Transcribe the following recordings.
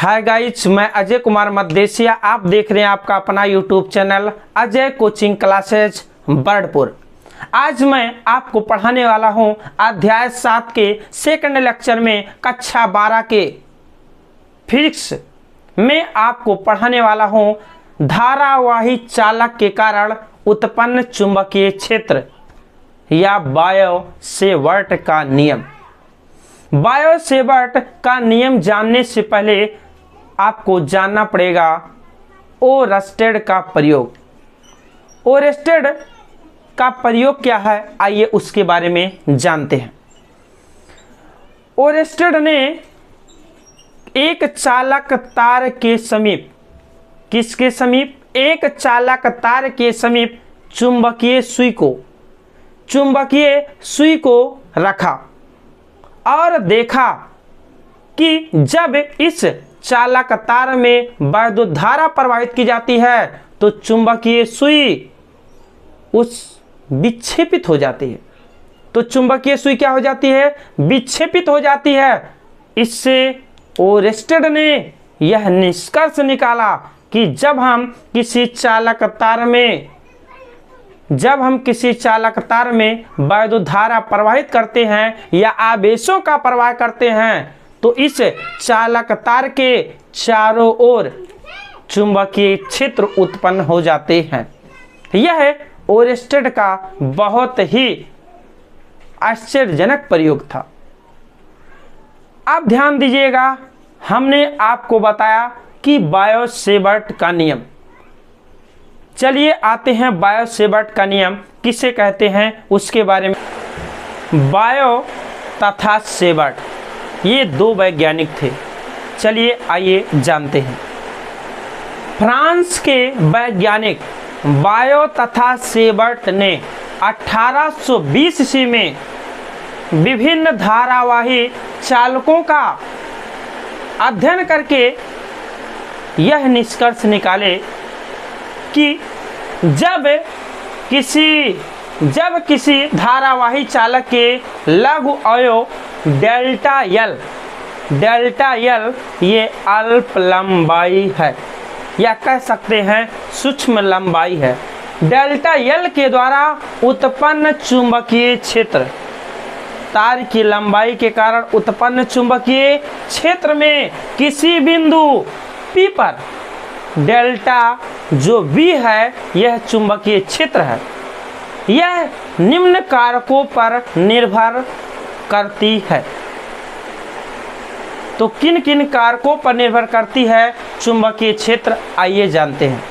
Hi guys, मैं अजय कुमार मद्देसिया। आप देख रहे हैं आपका अपना YouTube channel Ajay coaching classes Birdpur. आज मैं आपको पढ़ाने वाला हूं अध्याय 7 के सेकंड लेक्चर में कक्षा 12 के फिजिक्स में आपको पढ़ाने वाला हूं धारावाही चालक के कारण उत्पन्न चुंबकीय क्षेत्र या बायो-सेवर्ट का नियम। बायो-सेवर्ट का नियम जानने से पहले आपको जानना पड़ेगा ओरस्टेड का प्रयोग। ओरस्टेड का प्रयोग क्या है, आइए उसके बारे में जानते हैं। ओरस्टेड ने एक चालक तार के समीप, किसके समीप? एक चालक तार के समीप चुंबकीय सुई को रखा और देखा कि जब इस चालक तार में विद्युत धारा प्रवाहित की जाती है तो चुंबकीय सुई विक्षेपित हो जाती है। तो चुंबकीय सुई क्या हो जाती है? विक्षेपित हो जाती है। इससे ओरस्टेड ने यह निष्कर्ष निकाला कि जब हम किसी चालक तार में विद्युत धारा प्रवाहित करते हैं या आवेशों का प्रवाह करते हैं तो इस चालक तार के चारों ओर चुंबकीय क्षेत्र उत्पन्न हो जाते हैं। यह ओरस्टेड का बहुत ही आश्चर्यजनक प्रयोग था। अब ध्यान दीजिएगा, हमने आपको बताया कि बायो-सेवर्ट का नियम। चलिए आते हैं बायो-सेवर्ट का नियम किसे कहते हैं उसके बारे में। बायो तथा सेवर्ट ये दो वैज्ञानिक थे। चलिए आइए जानते हैं। फ्रांस के वैज्ञानिक बायो तथा सेवर्ट ने 1820 ईस्वी में विभिन्न धारावाही चालकों का अध्ययन करके यह निष्कर्ष निकाले कि जब किसी धारावाही चालक के लघु अवयव डेल्टा एल ये अल्प लंबाई है या कह सकते हैं सूक्ष्म लंबाई है। डेल्टा एल के द्वारा उत्पन्न चुंबकीय क्षेत्र, तार की लंबाई के कारण उत्पन्न चुंबकीय क्षेत्र में किसी बिंदु P पर डेल्टा जो V है यह चुंबकीय क्षेत्र है। यह निम्न कारकों पर निर्भर करती है। तो किन किन कारकों पर निर्भर करती है चुंबकीय क्षेत्र, आइए जानते हैं।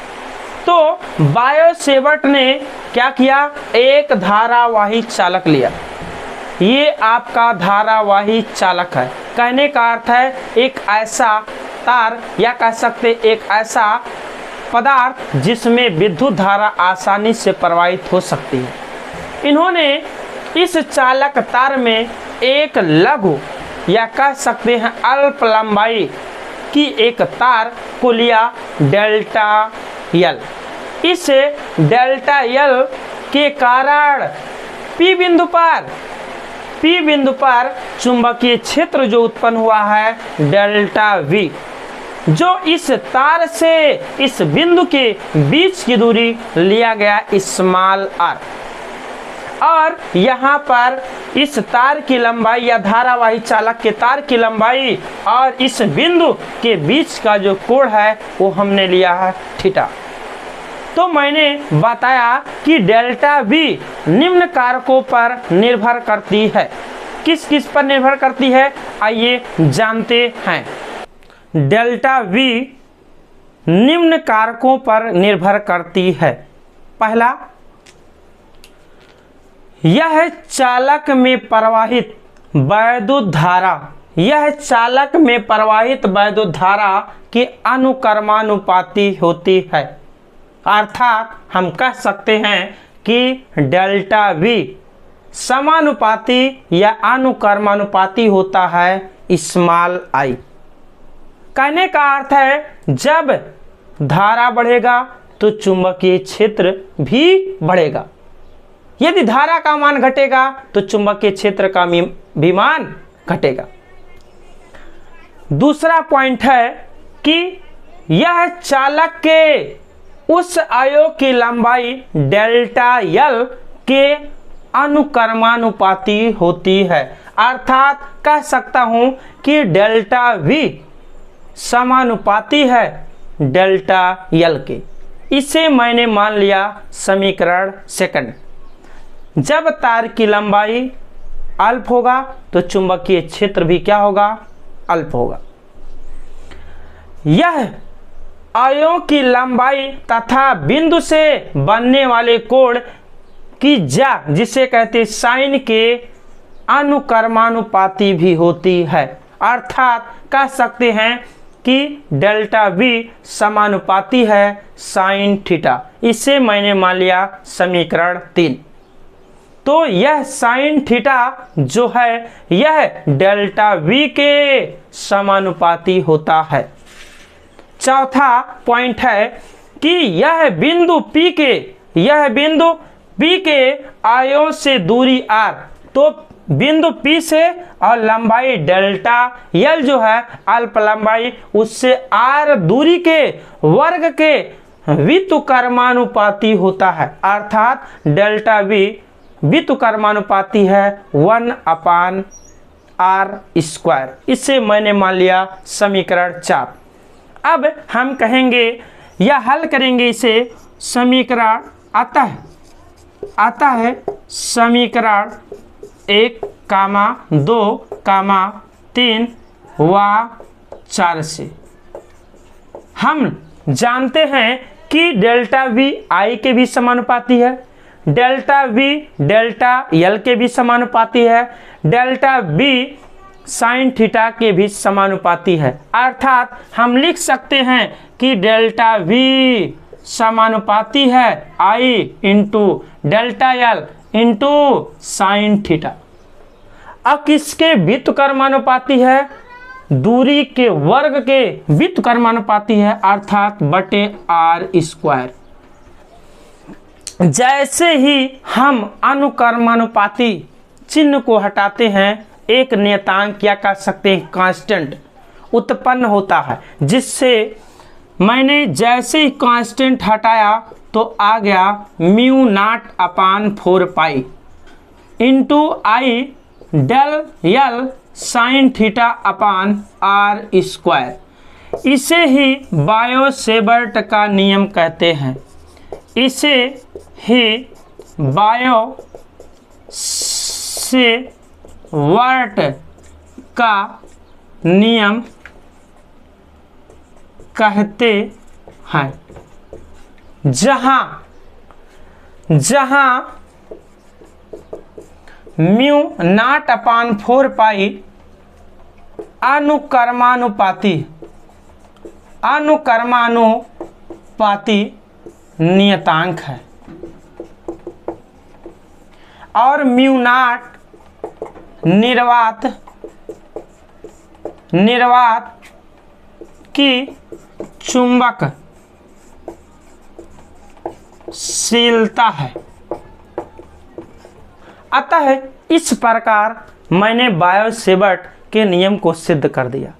तो बायो-सेवर्ट ने क्या किया? एक धारावाही चालक लिया। ये आपका धारावाही चालक है। कहने का अर्थ है एक ऐसा तार या कह सकते एक ऐसा पदार्थ जिसमें विद्युत धारा आसानी से प्रवाहित हो सकती है। इन्होंने इस चालक तार में एक लघु या कह सकते हैं अल्प लंबाई की एक तार को लिया डेल्टा एल। इस डेल्टा एल के कारण P बिंदु पर चुंबकीय क्षेत्र जो उत्पन्न हुआ है डेल्टा V, जो इस तार से इस बिंदु के बीच की दूरी लिया गया स्मॉल r, और यहाँ पर इस तार की लंबाई या धारावाही चालक के तार की लंबाई और इस बिंदु के बीच का जो कोण है वो हमने लिया है थीटा। तो मैंने बताया कि डेल्टा V निम्न कारकों पर निर्भर करती है। किस किस पर निर्भर करती है, आइए जानते हैं। डेल्टा V निम्न कारकों पर निर्भर करती है। पहला, यह चालक में प्रवाहित विद्युत धारा के अनुक्रमानुपाती होती है। अर्थात हम कह सकते हैं कि डेल्टा V समानुपाती या अनुक्रमानुपाती होता है स्मॉल i। कहने का अर्थ है जब धारा बढ़ेगा तो चुंबकीय क्षेत्र भी बढ़ेगा। यदि धारा का मान घटेगा तो चुंबकीय क्षेत्र का भी मान घटेगा। दूसरा पॉइंट है कि यह चालक के उस आयोग की लंबाई डेल्टा एल के अनुक्रमानुपाती होती है। अर्थात कह सकता हूं कि डेल्टा वी समानुपाती है डेल्टा एल के। इसे मैंने मान लिया समीकरण सेकंड। जब तार की लंबाई अल्प होगा तो चुंबकीय क्षेत्र भी क्या होगा? अल्प होगा। यह आयों की लंबाई तथा बिंदु से बनने वाले कोण की ज्या, जिसे कहते साइन के अनुक्रमानुपाती भी होती है। अर्थात कह सकते हैं कि डेल्टा वी समानुपाती है साइन थीटा। इसे मैंने मान लिया समीकरण 3। तो यह साइन थीटा जो है यह डेल्टा वी के समानुपाती होता है। चौथा पॉइंट है कि यह बिंदु P के आयों से दूरी r, तो बिंदु P से और लंबाई डेल्टा L जो है अल्प लंबाई, उससे r दूरी के वर्ग के व्युत्क्रमानुपाती होता है। अर्थात डेल्टा V व्युत्क्रमानुपाती है 1/r²। इसे मैंने मान लिया समीकरण 4। अब हम कहेंगे या हल करेंगे इसे। समीकरण आता है समीकरण 1, 2, 3 व 4 से। हम जानते हैं कि डेल्टा वी आई के भी समानुपाती है, डेल्टा वी डेल्टा एल के भी समानुपाती है, डेल्टा बी साइन थीटा के भी समानुपाती है। अर्थात हम लिख सकते हैं कि डेल्टा वी समानुपाती है I into delta L into sine theta. अब किसके व्युत्क्रमानुपाती है? दूरी के वर्ग के व्युत्क्रमानुपाती है, अर्थात बटे r²। जैसे ही हम अनुक्रमानुपाती चिन्ह को हटाते हैं, एक नियतांक या कह सकते हैं कांस्टेंट उत्पन्न होता है, जिससे मैंने जैसे ही कांस्टेंट हटाया तो आ गया μ0/4 pi into I del L sine theta upon r²। इसे ही बायो-सेवर्ट का नियम कहते हैं। इसे ही बायो-सेवर्ट का नियम कहते हैं। जहां μ0/4 पाई अनुक्रमानुपाती नियतांक है और μ0 निर्वात की चुंबकशीलता है। अतः इस प्रकार मैंने बायो-सेवर्ट के नियम को सिद्ध कर दिया।